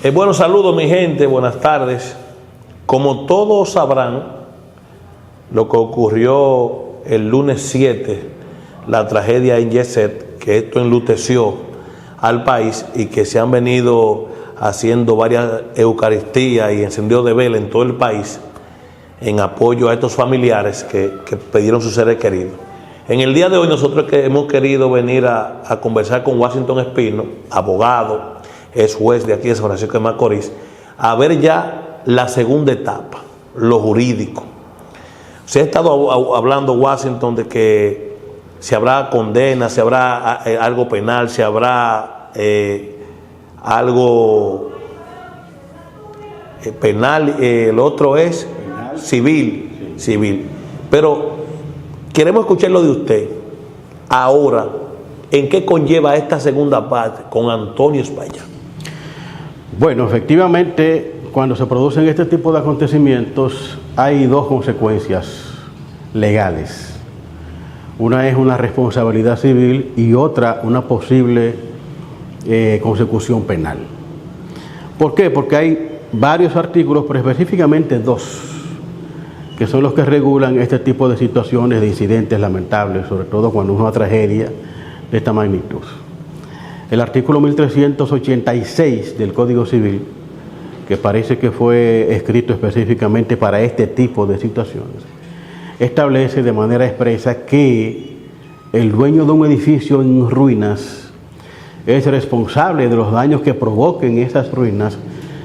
Bueno, saludos mi gente, buenas tardes. Como todos sabrán, lo que ocurrió el lunes 7, la tragedia en Yeset, que esto enluteció al país y que se han venido haciendo varias eucaristías y encendidos de vela en todo el país en apoyo a estos familiares que perdieron sus seres queridos. En el día de hoy nosotros hemos querido venir a conversar con Washington Espino, abogado, es juez de aquí de San Francisco de Macorís, a ver ya la segunda etapa, lo jurídico. Se ha estado hablando, Washington, de que si habrá condena, si habrá algo penal, si habrá algo penal, el otro es civil, civil. Pero queremos escuchar lo de usted ahora, ¿en qué conlleva esta segunda parte con Antonio Espaillat? Bueno, efectivamente, cuando se producen este tipo de acontecimientos, hay dos consecuencias legales. Una es una responsabilidad civil y otra una posible consecución penal. ¿Por qué? Porque hay varios artículos, pero específicamente dos, que son los que regulan este tipo de situaciones, de incidentes lamentables, sobre todo cuando es una tragedia de esta magnitud. El artículo 1386 del Código Civil, que parece que fue escrito específicamente para este tipo de situaciones, establece de manera expresa que el dueño de un edificio en ruinas es responsable de los daños que provoquen esas ruinas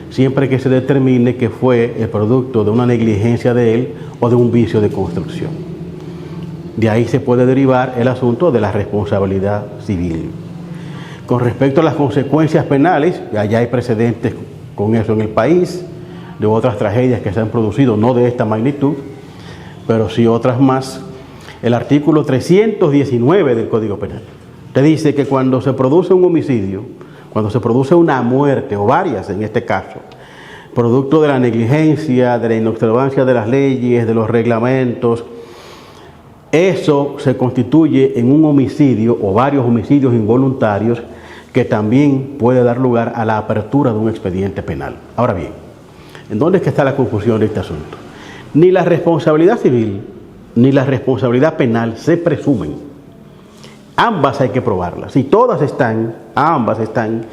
siempre que se determine que fue el producto de una negligencia de él o de un vicio de construcción. De ahí se puede derivar el asunto de la responsabilidad civil. Con respecto a las consecuencias penales, ya hay precedentes con eso en el país, de otras tragedias que se han producido, no de esta magnitud, pero sí otras más. El artículo 319 del Código Penal te dice que cuando se produce un homicidio, cuando se produce una muerte, o varias en este caso, producto de la negligencia, de la inobservancia de las leyes, de los reglamentos, eso se constituye en un homicidio o varios homicidios involuntarios que también puede dar lugar a la apertura de un expediente penal. Ahora bien, ¿en dónde es que está la confusión de este asunto? Ni la responsabilidad civil ni la responsabilidad penal se presumen. Ambas hay que probarlas. Y todas ambas están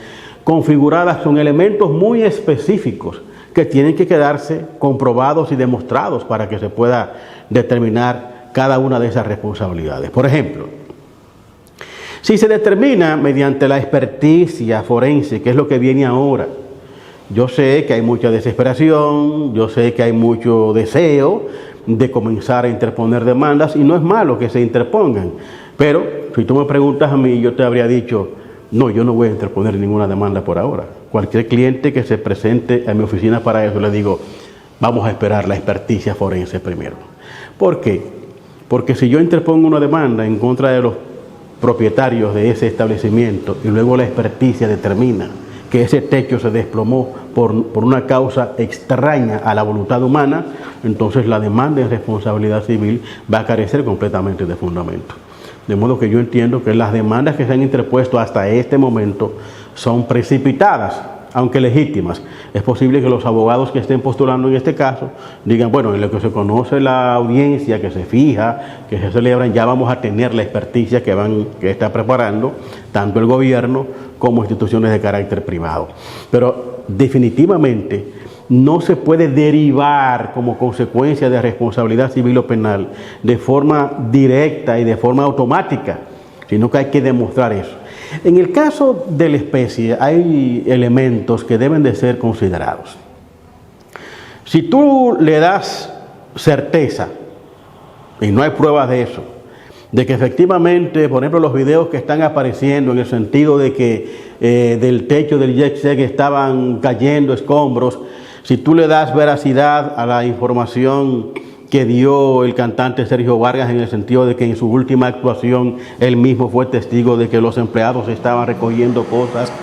configuradas con elementos muy específicos que tienen que quedarse comprobados y demostrados para que se pueda determinar cada una de esas responsabilidades. Por ejemplo, si se determina mediante la experticia forense, que es lo que viene ahora, yo sé que hay mucha desesperación, yo sé que hay mucho deseo de comenzar a interponer demandas y no es malo que se interpongan, pero si tú me preguntas a mí, yo te habría dicho, no, yo no voy a interponer ninguna demanda por ahora. Cualquier cliente que se presente a mi oficina para eso, le digo, vamos a esperar la experticia forense primero. ¿Por qué? Porque si yo interpongo una demanda en contra de los propietarios de ese establecimiento y luego la experticia determina que ese techo se desplomó por una causa extraña a la voluntad humana, entonces la demanda en responsabilidad civil va a carecer completamente de fundamento. De modo que yo entiendo que las demandas que se han interpuesto hasta este momento son precipitadas, aunque legítimas. Es posible que los abogados que estén postulando en este caso digan, bueno, en lo que se conoce la audiencia, que se fija, que se celebran, ya vamos a tener la experticia que está preparando tanto el gobierno como instituciones de carácter privado. Pero definitivamente no se puede derivar como consecuencia de responsabilidad civil o penal de forma directa y de forma automática, sino que hay que demostrar eso. En el caso de la especie hay elementos que deben de ser considerados. Si tú le das certeza, y no hay pruebas de eso, de que efectivamente, por ejemplo, los videos que están apareciendo en el sentido de que del techo del jet set estaban cayendo escombros, si tú le das veracidad a la información que dio el cantante Sergio Vargas en el sentido de que en su última actuación él mismo fue testigo de que los empleados estaban recogiendo cosas,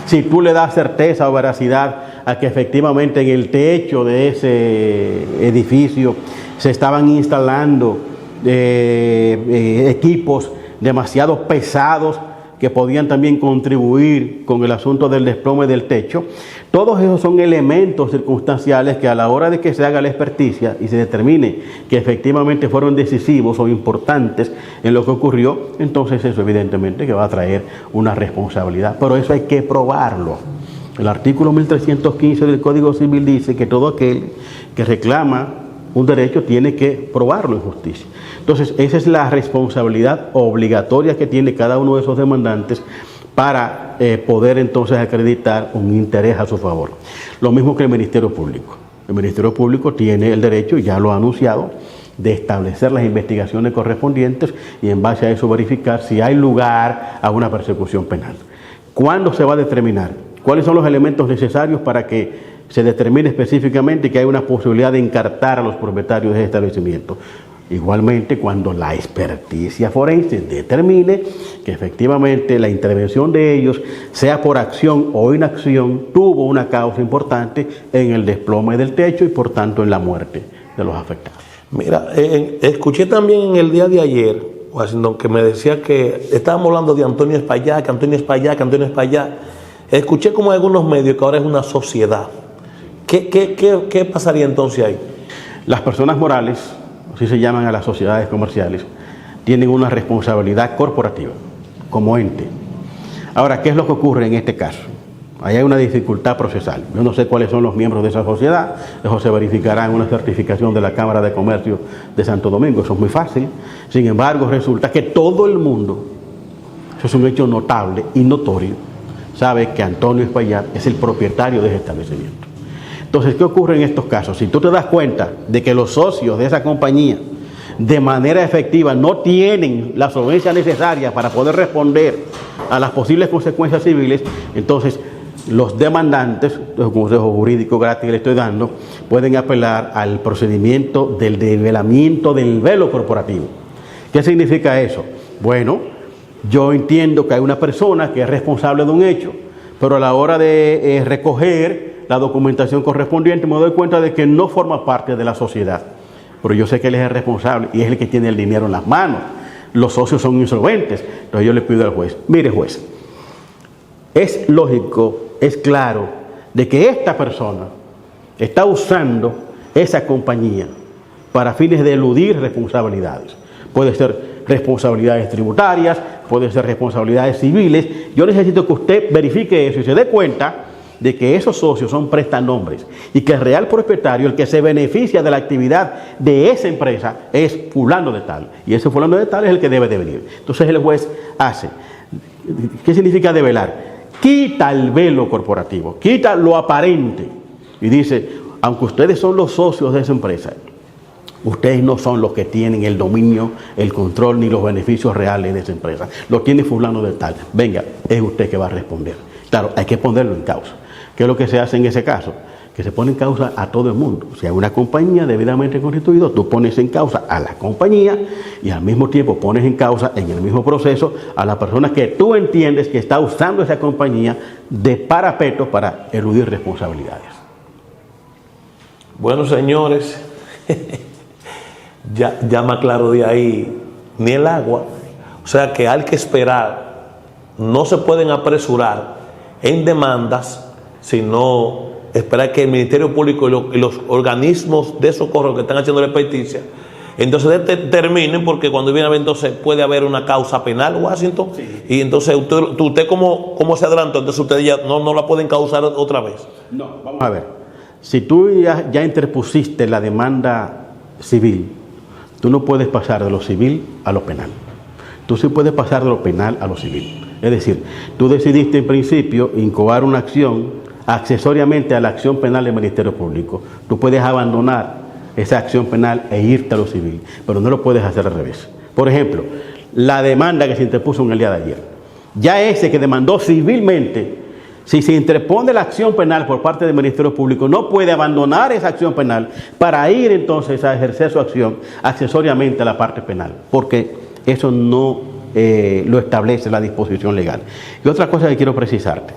si tú le das certeza o veracidad a que efectivamente en el techo de ese edificio se estaban instalando equipos demasiado pesados que podían también contribuir con el asunto del desplome del techo. Todos esos son elementos circunstanciales que a la hora de que se haga la experticia y se determine que efectivamente fueron decisivos o importantes en lo que ocurrió, entonces eso evidentemente que va a traer una responsabilidad. Pero eso hay que probarlo. El artículo 1315 del Código Civil dice que todo aquel que reclama un derecho tiene que probarlo en justicia. Entonces, esa es la responsabilidad obligatoria que tiene cada uno de esos demandantes para poder entonces acreditar un interés a su favor. Lo mismo que el Ministerio Público. El Ministerio Público tiene el derecho, y ya lo ha anunciado, de establecer las investigaciones correspondientes y en base a eso verificar si hay lugar a una persecución penal. ¿Cuándo se va a determinar? ¿Cuáles son los elementos necesarios para que se determine específicamente que hay una posibilidad de encartar a los propietarios de ese establecimiento? Igualmente, cuando la experticia forense determine que efectivamente la intervención de ellos, sea por acción o inacción, tuvo una causa importante en el desplome del techo y por tanto en la muerte de los afectados. Mira, escuché también en el día de ayer, Washington, que me decía que estábamos hablando de Antonio Espaillat, que Antonio Espaillat, que Antonio Espaillat. Escuché como en algunos medios que ahora es una sociedad. ¿Qué pasaría entonces ahí? Las personas morales, así se llaman a las sociedades comerciales, tienen una responsabilidad corporativa como ente. Ahora, ¿qué es lo que ocurre en este caso? Ahí hay una dificultad procesal. Yo no sé cuáles son los miembros de esa sociedad, eso se verificará en una certificación de la Cámara de Comercio de Santo Domingo, eso es muy fácil. Sin embargo, resulta que todo el mundo, eso es un hecho notable y notorio, sabe que Antonio Espaillat es el propietario de ese establecimiento. Entonces, ¿qué ocurre en estos casos? Si tú te das cuenta de que los socios de esa compañía de manera efectiva no tienen la solvencia necesaria para poder responder a las posibles consecuencias civiles, entonces los demandantes, los consejos jurídicos gratis que le estoy dando, pueden apelar al procedimiento del develamiento del velo corporativo. ¿Qué significa eso? Bueno, yo entiendo que hay una persona que es responsable de un hecho, pero a la hora de recoger la documentación correspondiente me doy cuenta de que no forma parte de la sociedad. Pero yo sé que él es el responsable y es el que tiene el dinero en las manos. Los socios son insolventes. Entonces yo le pido al juez, mire juez, es lógico, es claro, de que esta persona está usando esa compañía para fines de eludir responsabilidades. Puede ser responsabilidades tributarias, puede ser responsabilidades civiles. Yo necesito que usted verifique eso y se dé cuenta de que esos socios son prestanombres y que el real propietario, el que se beneficia de la actividad de esa empresa, es fulano de tal. Y ese fulano de tal es el que debe de venir. Entonces el juez hace. ¿Qué significa develar? Quita el velo corporativo, quita lo aparente y dice, aunque ustedes son los socios de esa empresa, ustedes no son los que tienen el dominio, el control ni los beneficios reales de esa empresa. Lo tiene fulano de tal. Venga, es usted que va a responder. Claro, hay que ponerlo en causa. ¿Qué es lo que se hace en ese caso? Que se pone en causa a todo el mundo. Si hay una compañía debidamente constituida, tú pones en causa a la compañía y al mismo tiempo pones en causa en el mismo proceso a la persona que tú entiendes que está usando esa compañía de parapeto para eludir responsabilidades. Bueno, señores, ya más claro de ahí, ni el agua. O sea que hay que esperar, no se pueden apresurar en demandas, sino esperar que el Ministerio Público y los organismos de socorro que están haciendo la experticia, entonces terminen, porque cuando viene a ver, entonces puede haber una causa penal, Washington, sí. Y entonces usted ¿cómo se adelantó? Entonces ustedes ya no la pueden causar otra vez. No, vamos a ver. Si tú ya interpusiste la demanda civil, tú no puedes pasar de lo civil a lo penal. Tú sí puedes pasar de lo penal a lo civil. Es decir, tú decidiste en principio incoar una acción accesoriamente a la acción penal del Ministerio Público. Tú puedes abandonar esa acción penal e irte a lo civil, pero no lo puedes hacer al revés. Por ejemplo, la demanda que se interpuso en el día de ayer. Ya ese que demandó civilmente, si se interpone la acción penal por parte del Ministerio Público, no puede abandonar esa acción penal para ir entonces a ejercer su acción accesoriamente a la parte penal, porque eso no lo establece la disposición legal. Y otra cosa que quiero precisarte: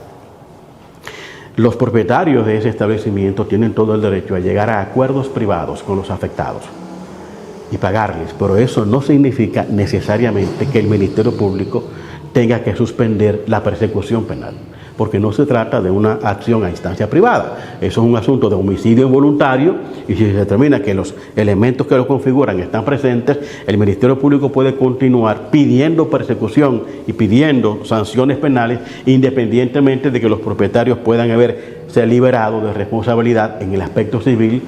los propietarios de ese establecimiento tienen todo el derecho a llegar a acuerdos privados con los afectados y pagarles, pero eso no significa necesariamente que el Ministerio Público tenga que suspender la persecución penal, porque no se trata de una acción a instancia privada. Eso es un asunto de homicidio involuntario, y si se determina que los elementos que lo configuran están presentes, el Ministerio Público puede continuar pidiendo persecución y pidiendo sanciones penales, independientemente de que los propietarios puedan haberse liberado de responsabilidad en el aspecto civil,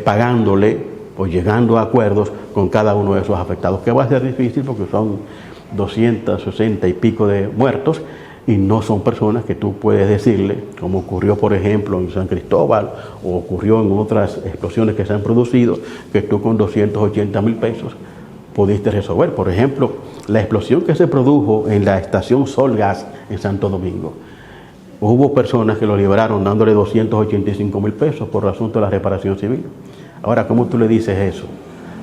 pagándole o llegando a acuerdos con cada uno de esos afectados, que va a ser difícil porque son 260 y pico de muertos, y no son personas que tú puedes decirle, como ocurrió por ejemplo en San Cristóbal o ocurrió en otras explosiones que se han producido, que tú con 280,000 pesos pudiste resolver. Por ejemplo, la explosión que se produjo en la estación Solgas en Santo Domingo, hubo personas que lo liberaron dándole 285,000 pesos por el asunto de la reparación civil. Ahora, ¿cómo tú le dices eso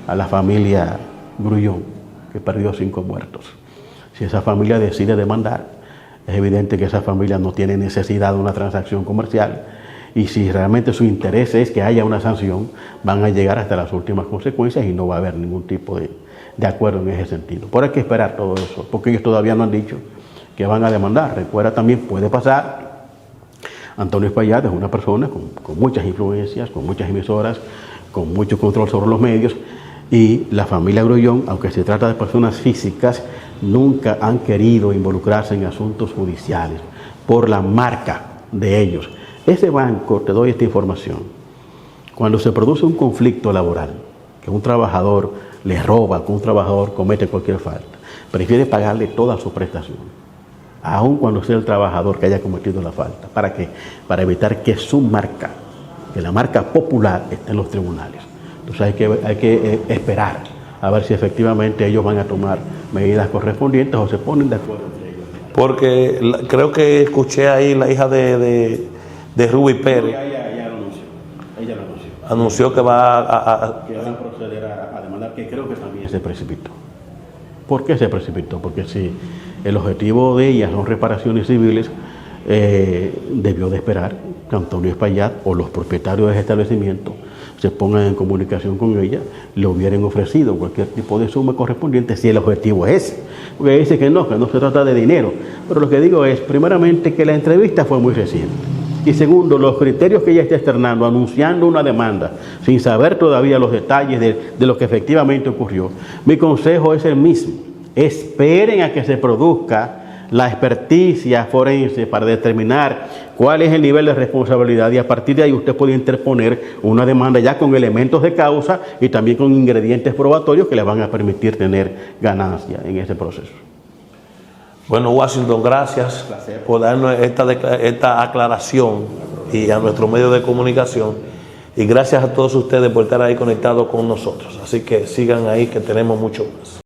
a la familia Grullón, que perdió 5 muertos? Si esa familia decide demandar, es evidente que esa familia no tiene necesidad de una transacción comercial, y si realmente su interés es que haya una sanción, van a llegar hasta las últimas consecuencias y no va a haber ningún tipo de acuerdo en ese sentido. Pero hay que esperar todo eso, porque ellos todavía no han dicho que van a demandar. Recuerda también, puede pasar, Antonio Espaillat es una persona con muchas influencias, con muchas emisoras, con mucho control sobre los medios, y la familia Grullón, aunque se trata de personas físicas, nunca han querido involucrarse en asuntos judiciales por la marca de ellos. Ese banco, te doy esta información, cuando se produce un conflicto laboral, que un trabajador le roba, que un trabajador comete cualquier falta, prefiere pagarle toda su prestación, aun cuando sea el trabajador que haya cometido la falta. ¿Para qué? Para evitar que su marca, que la marca popular, esté en los tribunales. Entonces hay que esperar a ver si efectivamente ellos van a tomar medidas correspondientes o se ponen de acuerdo entre ellos. Porque creo que escuché ahí la hija de Ruby Pérez. Ella lo anunció. Ella lo anunció. Anunció que va que van a proceder a demandar, que creo que también se precipitó. ¿Por qué se precipitó? Porque si el objetivo de ella son reparaciones civiles, debió de esperar que Antonio Espaillat o los propietarios del establecimiento se pongan en comunicación con ella, le hubieran ofrecido cualquier tipo de suma correspondiente si el objetivo es ese. Porque dice que no se trata de dinero. Pero lo que digo es, primeramente, que la entrevista fue muy reciente. Y segundo, los criterios que ella está externando, anunciando una demanda, sin saber todavía los detalles de lo que efectivamente ocurrió. Mi consejo es el mismo: esperen a que se produzca la experticia forense para determinar cuál es el nivel de responsabilidad, y a partir de ahí usted puede interponer una demanda ya con elementos de causa y también con ingredientes probatorios que le van a permitir tener ganancia en ese proceso. Bueno, Washington, gracias por darnos esta aclaración, y a nuestro medio de comunicación, y gracias a todos ustedes por estar ahí conectados con nosotros. Así que sigan ahí, que tenemos mucho más.